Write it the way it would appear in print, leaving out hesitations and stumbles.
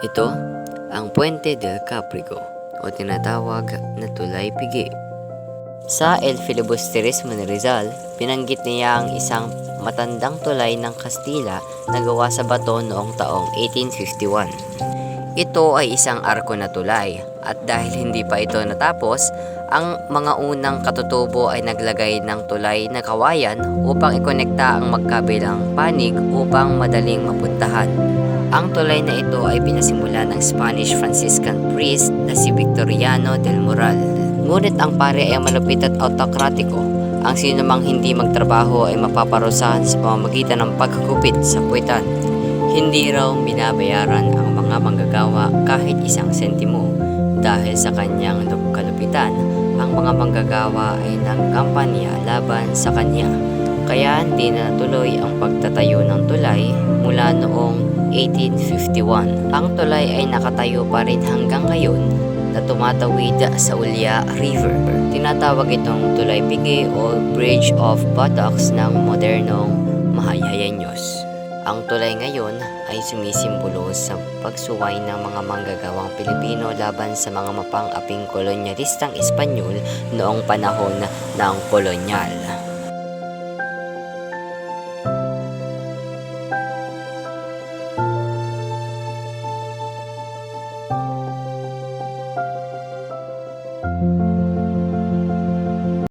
Ito ang Puente del Caprico o tinatawag na Tulay Pigi. Sa El Filibusterismo ni Rizal, binanggit niya ang isang matandang tulay ng Kastila na gawa sa bato noong taong 1851. Ito ay isang arko na tulay at dahil hindi pa ito natapos, ang mga unang katutubo ay naglagay ng tulay na kawayan upang ikonekta ang magkabilang panig upang madaling mapuntahan. Ang tulay na ito ay pinasimula ng Spanish Franciscan priest na si Victoriano del Moral. Ngunit ang pare ay malupit at autokratiko. Ang sinumang hindi magtrabaho ay mapaparusahan sa pamamagitan ng pagkukupit sa puwetan. Hindi raw binabayaran ang mga manggagawa kahit isang sentimo. Dahil sa kanyang kalupitan, ang mga manggagawa ay nagkampanya laban sa kanya. Kaya hindi na natuloy ang pagtatayo ng tulay mula noong 1851. Ang tulay ay nakatayo pa rin hanggang ngayon na tumatawid sa Ulya River. Tinatawag itong Tulay Pigi o Bridge of Buttocks ng modernong Mahayayenyos. Ang tulay ngayon ay sumisimbolo sa pagsuway ng mga manggagawang Pilipino laban sa mga mapang-aping kolonyalistang Espanyol noong panahon ng kolonyal.